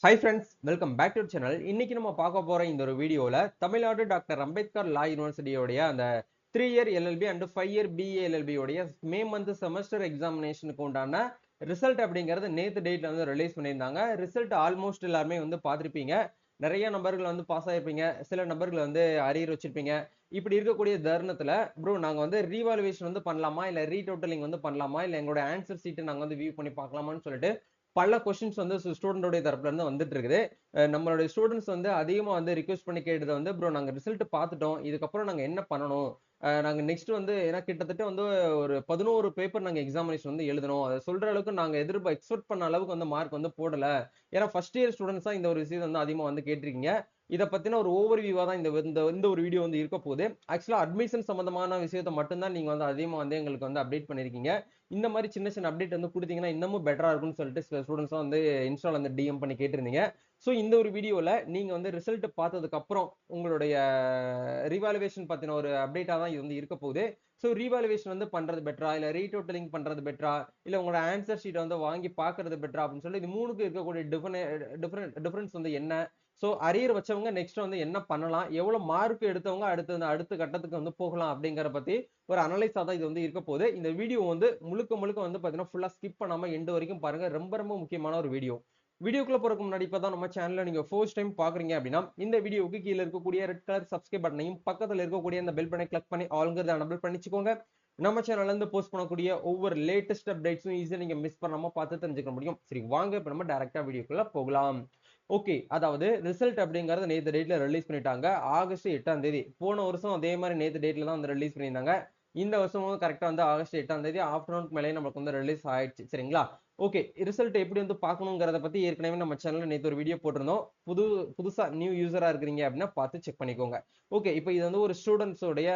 Hi friends, welcome back to the channel. இன்னைக்கு நம்ம பார்க்க போற இந்த ஒரு வீடியோல தமிழ்நாடு டாக்டர் அம்பேத்கர் லா யூனிவர்சிட்டியோடைய அந்த 3 year LLB and 5 year BA LLB உடைய மே மந்த் செமஸ்டர் எக்ஸாமினேஷனுக்கு உண்டான ரிசல்ட் அப்படிங்கிறது நேத்து டேட்ல வந்து ரிலீஸ் பண்ணியிருந்தாங்க. ரிசல்ட் ஆல்மோஸ்ட் எல்லாருமே வந்து பார்த்திருப்பீங்க. நிறைய நபர்கள் வந்து பாஸ் ஆயிருப்பீங்க, சில நபர்கள் வந்து அரியர் வச்சிருப்பீங்க. இப்படி இருக்கக்கூடிய தருணத்துல ப்ரோ நாங்க வந்து ரீவாலுவேஷன் வந்து பண்ணலாமா, இல்ல ரீடோட்டலிங் வந்து பண்ணலாமா, இல்ல எங்களோட ஆன்சர் ஷீட் நாங்க வந்து வியூ பண்ணி பார்க்கலாமான்னு சொல்லிட்டு பல கொஸ்டின்ஸ் வந்து ஸ்டூடெண்டோட தரப்புல இருந்து வந்துட்டு இருக்குது. நம்மளுடைய ஸ்டூடெண்ட்ஸ் வந்து அதிகமா வந்து ரிக்வெஸ்ட் பண்ணி கேட்டது வந்து ப்ரோ நாங்க ரிசல்ட் பார்த்துட்டோம், இதுக்கப்புறம் நாங்க என்ன பண்ணணும், நாங்க நெக்ஸ்ட் வந்து ஏன்னா கிட்டத்தட்ட வந்து ஒரு 11 பேப்பர் நாங்க எக்ஸாமினேஷன் வந்து எழுதணும், அதை சொல்ற அளவுக்கு நாங்க எக்ஸ்பெக்ட் பண்ண அளவுக்கு வந்து மார்க் வந்து போடல. ஏன்னா ஃபர்ஸ்ட் இயர் ஸ்டூடெண்ட்ஸ் தான் இந்த ஒரு விஷயம் வந்து அதிகமா வந்து கேட்டிருக்கீங்க. இதை பத்தின ஒரு ஓவர் வியூவா தான் இந்த இந்த இந்த ஒரு வீடியோ வந்து இருக்க போகுது. ஆக்சுவலா அட்மிஷன் சம்பந்தமான விஷயத்தை மட்டும்தான் நீங்க வந்து அதிகமா வந்து எங்களுக்கு வந்து அப்டேட் பண்ணிருக்கீங்க. இந்த மாதிரி சின்ன சின்ன அப்டேட் வந்து கொடுத்தீங்கன்னா இன்னமும் பெட்டரா இருக்கும்னு சொல்லிட்டு சில ஸ்டூடெண்ட்ஸ் வந்து இன்ஸ்டால வந்து டிஎம் பண்ணி கேட்டிருந்தீங்க. ஸோ இந்த ஒரு வீடியோல நீங்க வந்து ரிசல்ட் பார்த்ததுக்கு அப்புறம் உங்களுடைய ரீவாலுவேஷன் பத்தின ஒரு அப்டேட்டா தான் இது வந்து இருக்க போகுது. ஸோ ரீவாலுவேஷன் வந்து பண்றது பெட்டரா, இல்ல ரீடோட்டலிங் பண்றது பெட்டரா, இல்ல உங்களோட ஆன்சர் ஷீட் வந்து வாங்கி பாக்குறது பெட்டரா அப்படின்னு சொல்லி இது மூணுக்கு இருக்கக்கூடிய டிஃபரன்ஸ் வந்து என்ன. ஸோ அரியர் வச்சவங்க நெக்ஸ்ட் வந்து என்ன பண்ணலாம், எவ்வளவு மார்க் எடுத்தவங்க அடுத்த கட்டத்துக்கு வந்து போகலாம் அப்படிங்கிற பத்தி ஒரு அனலைஸா தான் இது வந்து இருக்க போகுது. இந்த வீடியோ வந்து முழுக்க முழுக்க வந்து பாத்தீங்கன்னா ஃபுல்லா ஸ்கிப் பண்ணாம எண்டு வரைக்கும் பாருங்க. ரொம்ப ரொம்ப முக்கியமான ஒரு வீடியோ. வீடியோக்குள்ள போறதுக்கு முன்னாடி இப்பதான் நம்ம சேனல்ல நீங்க ஃபர்ஸ்ட் டைம் பாக்குறீங்க அப்படின்னா இந்த வீடியோவுக்கு கீழே இருக்கக்கூடிய ரெட் கலர் சப்ஸ்கிரைப் பட்டனையும் பக்கத்துல இருக்கக்கூடிய அந்த பெல் பட்டனை கிளிக் பண்ணி ஆல்ங்கிறத எனபிள் பண்ணிச்சுக்கோங்க. நம்ம சேனல்ல இருந்து போஸ்ட் பண்ணக்கூடிய ஒவ்வொரு லேட்டஸ்ட் அப்டேட்ஸும் ஈஸியா நீங்க மிஸ் பண்ணாம பார்த்து தெரிஞ்சுக்க முடியும். சரி வாங்க இப்ப நம்ம டைரக்டா வீடியோக்குள்ள போகலாம். ஓகே, அதாவது ரிசல்ட் அப்படிங்கறது நேத்து டேட்ல ரிலீஸ் பண்ணிட்டாங்க. ஆகஸ்ட் 8ஆம் தேதி. போன வருஷம் அதே மாதிரி நேத்து டேட்ல தான் வந்து ரிலீஸ் பண்ணியிருந்தாங்க. இந்த வருஷமும் கரெக்டா வந்து ஆகஸ்ட் 8ஆம் தேதி ஆஃப்டர்நூன் மேலே நமக்கு வந்து ரிலீஸ் ஆயிடுச்சு. சரிங்களா? ஓகே, ரிசல்ட் எப்படி வந்து பார்க்கணுங்கிறத பத்தி ஏற்கனவே நம்ம சேனல்ல நேத்து ஒரு வீடியோ போட்டிருந்தோம். புதுசா நியூ யூசரா இருக்கிறீங்க அப்படின்னா பார்த்து செக் பண்ணிக்கோங்க. ஓகே, இப்போ இது வந்து ஒரு ஸ்டூடெண்ட்ஸ் உடைய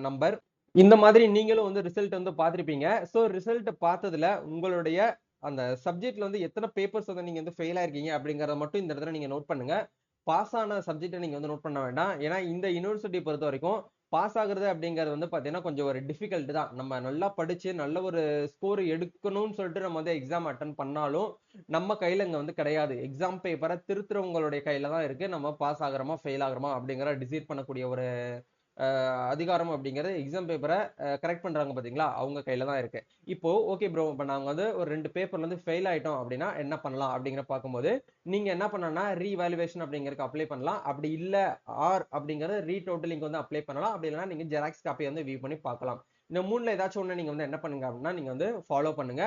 நம்பர். இந்த மாதிரி நீங்களும் வந்து ரிசல்ட் வந்து பார்த்திருப்பீங்க. சோ ரிசல்ட் பார்த்ததுல உங்களுடைய அந்த சப்ஜெக்ட்ல வந்து எத்தனை பேப்பர்ஸ் வந்து நீங்க வந்து ஃபெயில் ஆயிருக்கீங்க அப்படிங்கறத மட்டும் இந்த இடத்துல நீங்க நோட் பண்ணுங்க. பாஸ் ஆன சப்ஜெக்ட்டை நீங்க வந்து நோட் பண்ண வேண்டாம். ஏன்னா இந்த யூனிவர்சிட்டி பொறுத்த வரைக்கும் பாஸ் ஆகுறது அப்படிங்கிறது வந்து பாத்தீங்கன்னா கொஞ்சம் ஒரு டிஃபிகல்ட் தான். நம்ம நல்லா படிச்சு நல்ல ஒரு ஸ்கோர் எடுக்கணும்னு சொல்லிட்டு நம்ம வந்து எக்ஸாம் அட்டன் பண்ணாலும் நம்ம கையில இங்க வந்து கிடையாது. எக்ஸாம் பேப்பரை திருத்துறவங்களுடைய கையில தான் இருக்கு. நம்ம பாஸ் ஆகுறோமா ஃபெயில் ஆகுறோமா அப்படிங்கிற டிசைட் பண்ணக்கூடிய ஒரு அதிகாரம் அப்படிங்கிறது எக்ஸாம் பேப்பரை கரெக்ட் பண்றாங்க பாத்தீங்களா, அவங்க கையில தான் இருக்கு. இப்போ ஓகே ப்ரோ, இப்போ நாங்க வந்து ஒரு 2 பேப்பர்ல இருந்து ஃபெயில் ஆயிட்டோம் அப்படின்னா என்ன பண்ணலாம் அப்படிங்கிற பார்க்கும்போது நீங்க என்ன பண்ணணும்னா ரீவேல்யூவேஷன் அப்படிங்கிறதுக்கு அப்ளை பண்ணலாம். அப்படி இல்ல அப்படிங்கறது ரீடோட்டலிங் வந்து அப்ளை பண்ணலாம். அப்படி இல்லைன்னா நீங்க ஜெராக்ஸ் காப்பி வந்து வியூ பண்ணி பார்க்கலாம். இந்த மூணுல ஏதாச்சும் ஒண்ணு நீங்க வந்து என்ன பண்ணுங்க அப்படின்னா நீங்க வந்து ஃபாலோ பண்ணுங்க.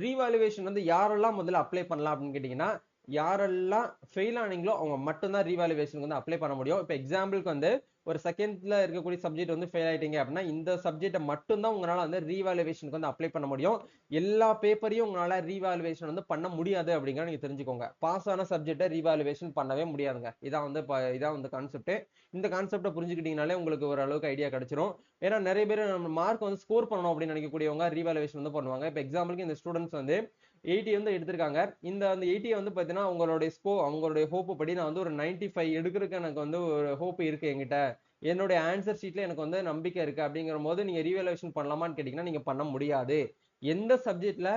ரீவேல்யூவேஷன் வந்து யாரெல்லாம் முதல்ல அப்ளை பண்ணலாம் அப்படின்னு கேட்டீங்கன்னா, யாரெல்லாம் ஃபெயில் ஆனீங்களோ அவங்க மட்டும்தான் ரீவேல்யூவேஷன் வந்து அப்ளை பண்ண முடியும். இப்போ எக்ஸாம்பிளுக்கு வந்து ஒரு செகண்ட்ல இருக்கக்கூடிய சப்ஜெக்ட் வந்து ஃபெயில் ஆயிட்டீங்க அப்படின்னா இந்த சப்ஜெக்ட்டை மட்டும் தான் உங்களால வந்து ரீவேல்யூவேஷனுக்கு வந்து அப்ளை பண்ண முடியும். எல்லா பேப்பரையும் உங்களால ரீவேல்யூவேஷன் வந்து பண்ண முடியாது அப்படிங்கறத நீங்க தெரிஞ்சுக்கோங்க. பாஸ் ஆன சப்ஜெக்ட்டை ரீவேல்யூவேஷன் பண்ணவே முடியாதுங்க. இதான் வந்து கான்செப்ட். இந்த கான்செப்டை புரிஞ்சுக்கிட்டீங்கனாலே உங்களுக்கு ஓரளவுக்கு ஐடியா கிடைச்சிரும். ஏன்னா நிறைய பேர் மார்க் வந்து ஸ்கோர் பண்ணணும் அப்படின்னு நினைக்கக்கூடியவங்க ரீவேல்யூவேஷன் வந்து பண்ணுவாங்க. இப்போ எக்ஸாம்பிளுக்கு இந்த ஸ்டூடெண்ட்ஸ் வந்து 80 வந்து எடுத்திருக்காங்க. அந்த 80 வந்து பாத்தீங்கன்னா அவங்களுடைய ஹோப் படி நான் வந்து ஒரு 95 எடுக்கிறதுக்கு எனக்கு வந்து ஒரு ஹோப் இருக்கு என்கிட்ட. என்னுடைய ஆன்சர் ஷீட்ல எனக்கு வந்து நம்பிக்கை இருக்கு அப்படிங்கிற போது நீங்க ரீவேல்யூவேஷன் பண்ணலாமான்னு கேட்டீங்கன்னா நீங்க பண்ண முடியாது. எந்த சப்ஜெக்ட்ல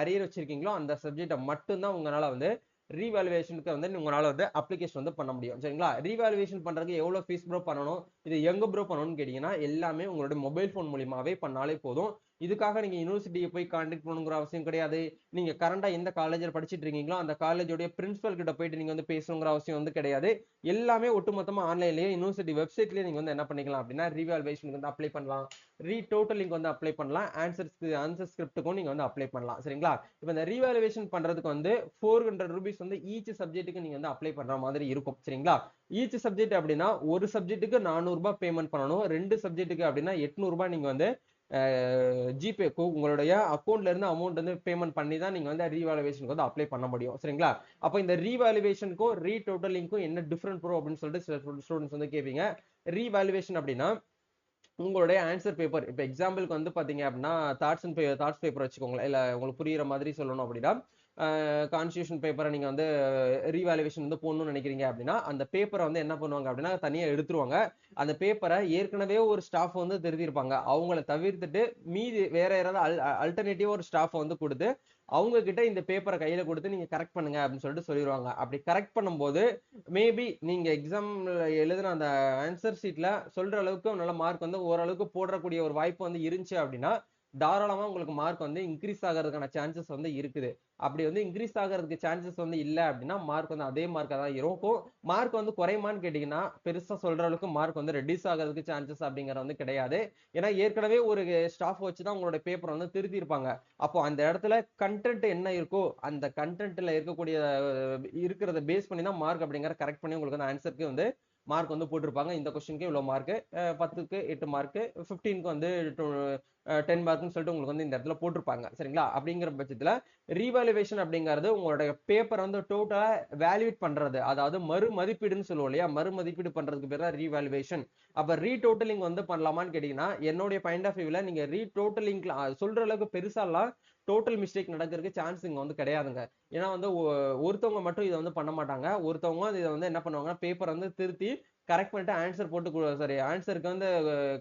அரியர் வச்சிருக்கீங்களோ அந்த சப்ஜெக்ட்டை மட்டும்தான் உங்களால வந்து ரீவேல்யூவேஷனுக்கு வந்து உங்களால வந்து அப்ளிகேஷன் வந்து பண்ண முடியும். சரிங்களா? ரீவேல்யூவேஷன் பண்றதுக்கு எவ்வளவு ஃபீஸ் ப்ரோ பண்ணணும், இது எங்க ப்ரோ பண்ணணும்னு கேட்டீங்கன்னா எல்லாமே உங்களுடைய மொபைல் போன் மூலியமாவே பண்ணாலே போதும். இதுக்காக நீங்க யூனிவர்சிட்டியை போய் கான்டாக்ட் பண்ணணுங்கிற அவசியம் கிடையாது. நீங்க கரண்டா எந்த காலேஜ்ல படிச்சிட்டு இருக்கீங்களோ அந்த காலேஜோட பிரின்சிபல் கிட்ட போயிட்டு நீங்க வந்து பேசணுங்கிற அவசியம் வந்து கிடையாது. எல்லாமே ஒட்டுமொத்தமா ஆன்லைன்லயே யூனிவர்சிட்டி வெப்சைட்லயே நீங்க வந்து என்ன பண்ணிக்கலாம் அப்படின்னா ரீவேல்யூவேஷனுக்கு வந்து அப்ளை பண்ணலாம். ரீடோட்டலிங் வந்து அப்ளை பண்ணலாம். ஆன்சர் ஸ்கிரிப்ட்டுக்கும் நீங்க வந்து அப்ளை பண்ணலாம். சரிங்களா? இப்போ இந்த ரீவேல்யூவேஷன் பண்றதுக்கு வந்து 400 ரூபீஸ் வந்து ஈச் சப்ஜெக்ட்டுக்கு நீங்க வந்து அப்ளை பண்ற மாதிரி இருக்கும். சரிங்களா? ஈச் சப்ஜெக்ட் அப்படின்னா ஒரு சப்ஜெக்ட்டுக்கு 400 ரூபாய் பேமெண்ட் பண்ணணும். 2 சப்ஜெக்ட்டுக்கு அப்படின்னா 800 ரூபாய் நீங்க வந்து ஜிபே உங்களுடைய அக்கௌண்ட்ல இருந்து அமௌண்ட் வந்து பேமெண்ட் பண்ணி தான் நீங்க வந்து ரீவேல்யூவேஷனுக்கு வந்து அப்ளை பண்ண முடியும். சரிங்களா? அப்போ இந்த ரீவேல்யூவேஷனுக்கும் ரீடோட்டலிங்க்கும் என்ன டிஃபரன்ஸ் ப்ரோ அப்படின்னு சொல்லிட்டு சில ஸ்டூடெண்ட்ஸ் வந்து கேட்பீங்க. ரீவேல்யூவேஷன் அப்படின்னா உங்களுடைய ஆன்சர் பேப்பர் இப்போ எக்ஸாம்பிளுக்கு வந்து பாத்தீங்க அப்படின்னா தாட்ஸ் பேப்பர் வச்சுக்கோங்களேன். இல்ல உங்களுக்கு புரியுற மாதிரி சொல்லணும் அப்படின்னா கான்ஸ்டியூஷன் பேப்பரை நீங்க வந்து ரீவேல்யூவேஷன் வந்து போடணும்னு நினைக்கிறீங்க அப்படின்னா அந்த பேப்பரை வந்து என்ன பண்ணுவாங்க அப்படின்னா தனியா எடுத்துருவாங்க. அந்த பேப்பரை ஏற்கனவே ஒரு ஸ்டாஃப் வந்து திருத்திருப்பாங்க. அவங்கள தவிர்த்துட்டு மீதி வேற யாராவது அல்டர்னேட்டிவா ஒரு ஸ்டாஃப் வந்து கொடுத்து அவங்க கிட்ட இந்த பேப்பரை கையில கொடுத்து நீங்க கரெக்ட் பண்ணுங்க அப்படின்னு சொல்லிட்டு சொல்லிடுவாங்க. அப்படி கரெக்ட் பண்ணும்போது மேபி நீங்க எக்ஸாம்ல எழுதின அந்த ஆன்சர் ஷீட்ல சொல்ற அளவுக்கு நல்ல மார்க் வந்து ஓரளவுக்கு போடக்கூடிய ஒரு வாய்ப்பு வந்து இருந்துச்சு அப்படின்னா தாராளமா உங்களுக்கு மார்க் வந்து இன்க்ரீஸ் ஆகிறதுக்கான சான்சஸ் வந்து இருக்குது. அப்படி வந்து இன்க்ரீஸ் ஆகிறதுக்கு சான்சஸ் வந்து இல்ல அப்படின்னா மார்க் வந்து அதே மார்க்கா தான் இருக்கும். மார்க் வந்து குறையுமான்னு கேட்டீங்கன்னா பெருசா சொல்ற அளவுக்கு மார்க் வந்து ரெடியூஸ் ஆகிறதுக்கு சான்சஸ் அப்படிங்கிறது வந்து கிடையாது. ஏன்னா ஏற்கனவே ஒரு ஸ்டாஃப் வச்சு தான் உங்களோட பேப்பர் வந்து திருத்திருப்பாங்க. அப்போ அந்த இடத்துல கண்டென்ட் என்ன இருக்கோ அந்த கண்டென்ட்ல இருக்கக்கூடிய இருக்கிறத பேஸ் பண்ணி தான் மார்க் அப்படிங்கிற கரெக்ட் பண்ணி உங்களுக்கு வந்து ஆன்சருக்கு வந்து மார்க் வந்து போட்டிருப்பாங்க. இந்த கொஸ்டினுக்கு இவ்வளவு மார்க், 10க்கு 8 மார்க், 15க்கு வந்து 10 மார்க்னு சொல்லிட்டு உங்களுக்கு வந்து இந்த இடத்துல போட்டிருப்பாங்க. சரிங்களா? அப்படிங்கிற பட்சத்துல ரீவாலுவேஷன் அப்படிங்கிறது உங்களுடைய பேப்பர் வந்து டோட்டலா வேல்யூட் பண்றது. அதாவது மறு மதிப்பீடுன்னு சொல்லுவோம் இல்லையா? மறு மதிப்பீடு பண்றதுக்கு பேர் தான் ரீவாலுவேஷன். அப்ப ரீடோட்டலிங் வந்து பண்ணலாமான்னு கேட்டீங்கன்னா என்னுடைய பாயிண்ட் ஆஃப் வியூல நீங்க ரீடோட்டலிங் சொல்ற அளவுக்கு பெருசாலாம் டோட்டல் மிஸ்டேக் நடக்கிறதுக்கு சான்ஸ் இங்க வந்து கிடையாதுங்க. ஏன்னா வந்து ஒருத்தவங்க மட்டும் இதை வந்து பண்ண மாட்டாங்க. ஒருத்தவங்க இதை வந்து என்ன பண்ணுவாங்கன்னா பேப்பர் வந்து திருத்தி கரெக்ட் பண்ணிட்டு ஆன்சர் போட்டு சாரி ஆன்சருக்கு வந்து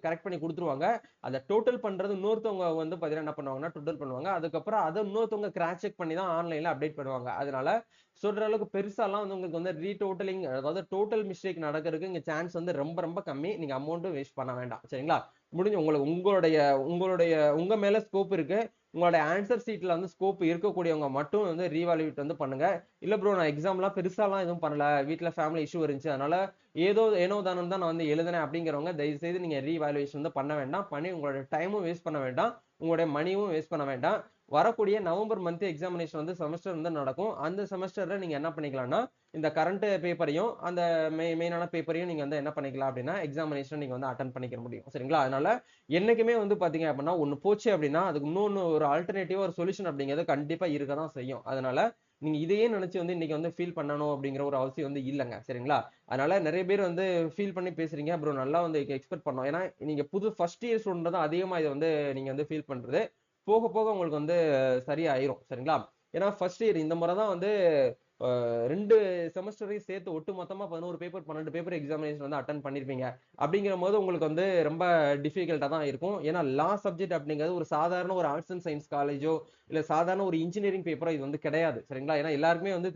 கரெக்ட் பண்ணி கொடுத்துருவாங்க. அதை டோட்டல் பண்றது இன்னொருத்தவங்க வந்து பாத்தீங்கன்னா என்ன பண்ணுவாங்கன்னா டோட்டல் பண்ணுவாங்க. அதுக்கப்புறம் அதை இன்னொருத்தவங்க கிராஸ் செக் பண்ணி தான் ஆன்லைன்ல அப்டேட் பண்ணுவாங்க. அதனால சொல்ற அளவுக்கு பெருசாலாம் வந்து உங்களுக்கு வந்து ரீடோட்டலிங் அதாவது டோட்டல் மிஸ்டேக் நடக்கிறதுக்கு இங்க சான்ஸ் வந்து ரொம்ப ரொம்ப கம்மி. நீங்க அமௌண்ட்டும் வேஸ்ட் பண்ண வேண்டாம். சரிங்களா? முடிஞ்சு உங்களுக்கு உங்களுடைய உங்களுடைய உங்க மேல ஸ்கோப் இருக்கு. உங்களோட ஆன்சர் சீட்ல வந்து ஸ்கோப் இருக்கக்கூடியவங்க மட்டும் வந்து ரீவாலுவேட் வந்து பண்ணுங்க. இல்ல ப்ரோ நான் எக்ஸாம்லாம் பெருசாலாம் எதுவும் பண்ணல, வீட்ல ஃபேமிலி இஷ்யூ இருந்துச்சு, அதனால ஏனோ தானோ தான் நான் வந்து எழுதினேன் அப்படிங்கிறவங்க தயவு செய்து நீங்க ரீவாலுவேஷன் வந்து பண்ண வேண்டாம். பண்ணி உங்களோட டைமும் வேஸ்ட் பண்ண வேண்டாம், உங்களுடைய மணியும் வேஸ்ட் பண்ண வேண்டாம். வரக்கூடிய நவம்பர் மந்த் எக்ஸாமினேஷன் வந்து செமஸ்டர் வந்து நடக்கும். அந்த செமஸ்டர்ல நீங்க என்ன பண்ணிக்கலாம்னா இந்த கரண்ட் பேப்பரையும் அந்த மெயினான பேப்பரையும் நீங்க வந்து என்ன பண்ணிக்கலாம் அப்படின்னா எக்ஸாமினேஷன் நீங்க வந்து அட்டன் பண்ணிக்க முடியும். சரிங்களா? அதனால என்னைக்குமே வந்து பாத்தீங்க அப்படின்னா ஒண்ணு போச்சு அப்படின்னா அதுக்கு இன்னொன்னு ஒரு ஆல்டர்னேட்டிவா ஒரு சொல்யூஷன் அப்படிங்கிறது கண்டிப்பா இருக்கதான் செய்யும். அதனால நீங்க இதையே நினைச்சு வந்து இன்னைக்கு வந்து ஃபீல் பண்ணணும் அப்படிங்கிற ஒரு அவசியம் வந்து இல்லைங்க. சரிங்களா? அதனால நிறைய பேர் வந்து ஃபீல் பண்ணி பேசுறீங்க ப்ரோ நல்லா வந்து எக்ஸ்பெக்ட் பண்ணோம். ஏன்னா நீங்க புது ஃபர்ஸ்ட் இயர் ஸ்டூடெண்ட் தான் அதிகமா இதை வந்து நீங்க வந்து ஃபீல் பண்றது போக போக உங்களுக்கு வந்து சரியாயிரும். சரிங்களா? ஏன்னா ஃபர்ஸ்ட் இயர் இந்த முறை தான் வந்து 2 செமஸ்டரையும் சேர்த்து ஒட்டு மொத்தமா 11 பேப்பர் 12 பேப்பர் எக்ஸாமினேஷன் வந்து அட்டன் பண்ணிருப்பீங்க. அப்படிங்கிற போது உங்களுக்கு வந்து ரொம்ப டிஃபிகல்ட்டா தான் இருக்கும். ஏன்னா லா சப்ஜெக்ட் அப்படிங்கிறது ஒரு சாதாரண ஒரு ஆர்ட்ஸ் அண்ட் சயின்ஸ் காலேஜோ இல்ல சாதாரண ஒரு இன்ஜினியரிங் பேப்பரோ இது வந்து கிடையாது. சரிங்களா? ஏன்னா எல்லாருக்குமே வந்து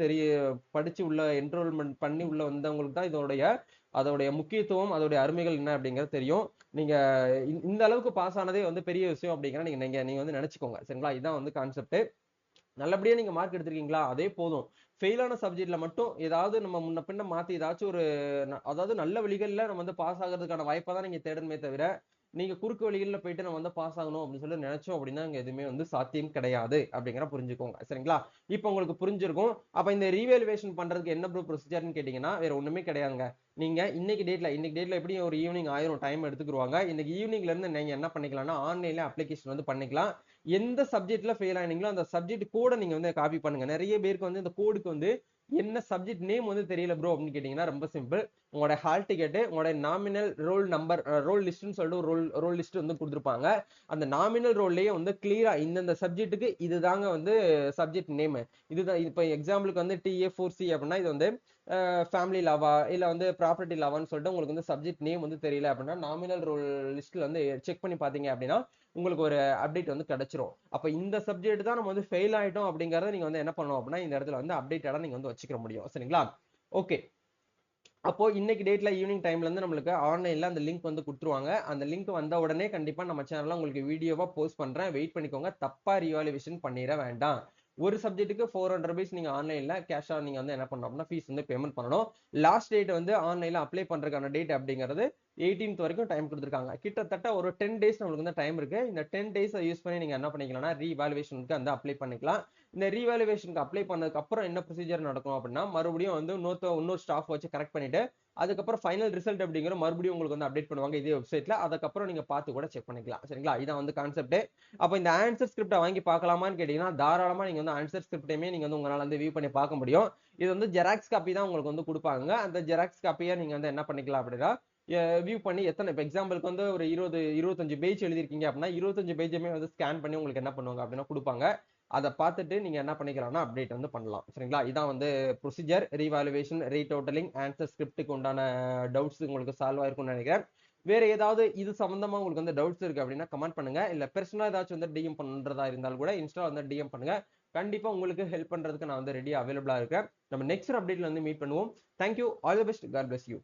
படிச்சு உள்ள என்ரோல்மெண்ட் பண்ணி உள்ள வந்தவங்களுக்கு தான் அதோடைய முக்கியத்துவம் அதோடைய அருமைகள் என்ன அப்படிங்கிறது தெரியும். நீங்க இந்த அளவுக்கு பாஸ் ஆனதே வந்து பெரிய விஷயம் அப்படிங்கிற நீங்க நீங்க நீங்க வந்து நினைச்சுக்கோங்க. சரிங்களா? இதான் வந்து கான்செப்ட். நல்லபடியா நீங்க மார்க் எடுத்திருக்கீங்களா அதே போதும். ஃபெயிலான சப்ஜெக்ட்ல மட்டும் ஏதாவது நம்ம முன்ன பின்ன மாத்தி ஏதாச்சும் ஒரு அதாவது நல்ல வழிகள்ல நம்ம வந்து பாஸ் ஆகிறதுக்கான வாய்ப்பை தான் நீங்க தேடணுமே தவிர நீங்க குறுக்கு வழிகள்ல போயிட்டு நம்ம வந்து பாஸ் ஆகணும் அப்படின்னு சொல்லி நினைச்சோம் அப்படின்னா இங்க எதுவுமே வந்து சாத்தியம் கிடையாது அப்படிங்கிற புரிஞ்சுக்கோங்க. சரிங்களா? இப்போ உங்களுக்கு புரிஞ்சிருக்கும். அப்ப இந்த ரீவேலுவேஷன் பண்றதுக்கு என்ன ப்ரோ ப்ரொசீஜர்னு கேட்டீங்கன்னா வேற ஒண்ணுமே கிடையாதுங்க. நீங்க இன்னைக்கு டேட்ல எப்படியும் ஒரு ஈவினிங் ஆயிரம் டைம் எடுத்துக்கிருவாங்க. இன்னைக்கு ஈவினிங்ல இருந்து நீங்க என்ன பண்ணிக்கலாம்னா ஆன்லைன்ல அப்ளிகேஷன் வந்து பண்ணிக்கலாம். எந்த சப்ஜெக்ட்ல ஃபெயில் ஆனீங்களோ அந்த சப்ஜெக்ட் கோட நீங்க வந்து காப்பி பண்ணுங்க. நிறைய பேருக்கு வந்து இந்த கோடுக்கு வந்து என்ன சப்ஜெக்ட் நேம் வந்து தெரியல ப்ரோ அப்படின்னு கேட்டீங்கன்னா ரொம்ப சிம்பிள். உங்களோட ஹால் டிக்கெட், உங்களோட நாமினல் ரோல் நம்பர், ரோல் லிஸ்ட்னு சொல்லிட்டு ஒரு ரோல் லிஸ்ட் வந்து கொடுத்துருப்பாங்க. அந்த நாமினல் ரோல்லயே வந்து கிளியரா இந்தந்த சப்ஜெக்ட்டுக்கு இதுதாங்க வந்து சப்ஜெக்ட் நேம். இதுதான் இப்ப எக்ஸாம்பிளுக்கு வந்து TA4C அப்படின்னா இது வந்து ஃபேமிலி லாவா இல்ல வந்து ப்ராப்பர்ட்டி லாவான்னு சொல்லிட்டு உங்களுக்கு வந்து சப்ஜெக்ட் நேம் வந்து தெரியல அப்படின்னா நாமினல் ரோல் லிஸ்ட்ல வந்து செக் பண்ணி பாத்தீங்க அப்படின்னா உங்களுக்கு ஒரு அப்டேட் வந்து கிடைச்சிரும். அப்ப இந்த சப்ஜெக்ட் தான் நம்ம வந்து ஃபெயில் ஆயிட்டோம் அப்படிங்கறத நீங்க வந்து என்ன பண்ணணும் அப்படின்னா இந்த இடத்துல வந்து அப்டேட்டடா நீங்க வந்து வச்சுக்க முடியும். சரிங்களா? ஓகே. அப்போ இன்னைக்கு டேட்ல ஈவினிங் டைம்ல இருந்து நம்மளுக்கு ஆன்லைன்ல அந்த லிங்க் வந்து கொடுத்துருவாங்க. அந்த லிங்க் வந்த உடனே கண்டிப்பா நம்ம சேனல்ல உங்களுக்கு வீடியோவா போஸ்ட் பண்றேன். வெயிட் பண்ணிக்கோங்க. தப்பா ரீவாலுவேஷன் பண்ணிட வேண்டாம். ஒரு சப்ஜெக்ட்டுக்கு ₹400 நீங்க ஆன்லைன்ல கேஷா நீங்க வந்து என்ன பண்ணணும் அப்படின்னா ஃபீஸ் வந்து பேமெண்ட் பண்ணணும். லாஸ்ட் டேட் வந்து ஆன்லைன்ல அப்ளை பண்றதுக்கான டேட் அப்படிங்கிறது 18th வரைக்கும் டைம் கொடுத்துருக்காங்க. கிட்டத்தட்ட ஒரு 10 டேஸ் நம்மளுக்கு வந்து டைம் இருக்கு. இந்த 10 டேஸ் யூஸ் பண்ணி நீங்க என்ன பண்ணிக்கலாம்னா ரீவாலுவேஷனுக்கு வந்து அப்ளை பண்ணிக்கலாம். இந்த ரீவாலுவேஷனுக்கு அப்ளை பண்ணதுக்கு அப்புறம் என்ன ப்ரொசீஜர் நடக்கும் அப்படின்னா மறுபடியும் வந்து இன்னொரு ஸ்டாஃப் வச்சு கரெக்ட் பண்ணிட்டு அதுக்கப்புறம் ஃபைனல் ரிசல்ட் அப்படிங்கிற மறுபடியும் உங்களுக்கு வந்து அப்டேட் பண்ணுவாங்க இதே வெப்சைட்ல. அதுக்கப்புறம் நீங்க பார்த்து கூட செக் பண்ணிக்கலாம். சரிங்களா? இதான் வந்து கான்செப்ட். அப்ப இந்த ஆன்சர் ஸ்கிரிப்டை வாங்கி பார்க்கலாமான்னு கேட்டீங்கன்னா தாராளமா நீங்க வந்து ஆன்சர் ஸ்கிரிப்டையுமே நீங்க வந்து உங்களால வந்து வியூ பண்ணி பார்க்க முடியும். இது வந்து ஜெராக்ஸ் காப்பி தான் உங்களுக்கு வந்து கொடுப்பாங்க. அந்த ஜெராக்ஸ் காப்பியை நீங்க வந்து என்ன பண்ணிக்கலாம் அப்படின்னா வியூ பண்ணி எத்தனை இப்போ எக்ஸாம்பிளுக்கு வந்து ஒரு 25 பேஜ் எழுதிருக்கீங்க அப்படின்னா 25 பேஜுமே வந்து ஸ்கேன் பண்ணி உங்களுக்கு என்ன பண்ணுவாங்க அப்படின்னா கொடுப்பாங்க. அதை பார்த்துட்டு நீங்க என்ன பண்ணிக்கலாம்னா அப்டேட் வந்து பண்ணலாம். சரிங்களா? இதான் வந்து ப்ரொசீஜர். ரீவாலுவேஷன், ரீடோட்டலிங், ஆன்சர் ஸ்கிரிப்டுக்கு உண்டான டவுட்ஸ் உங்களுக்கு சால்வ் ஆயிருக்கும்னு நினைக்கிறேன். வேற ஏதாவது இது சம்பந்தமா உங்களுக்கு வந்து டவுட்ஸ் இருக்கு அப்படின்னா கமெண்ட் பண்ணுங்க. இல்ல பெர்சனலா ஏதாச்சும் வந்து டிஎம் பண்றதா இருந்தாலும் கூட இன்ஸ்டா வந்து டிஎம் பண்ணுங்க. கண்டிப்பா உங்களுக்கு ஹெல்ப் பண்றதுக்கு நான் வந்து ரெடியா அவைலபிளா இருக்கேன். நம்ம நெக்ஸ்ட் அப்டேட்ல வந்து மீட் பண்ணுவோம். Thank you. All the best. God bless you.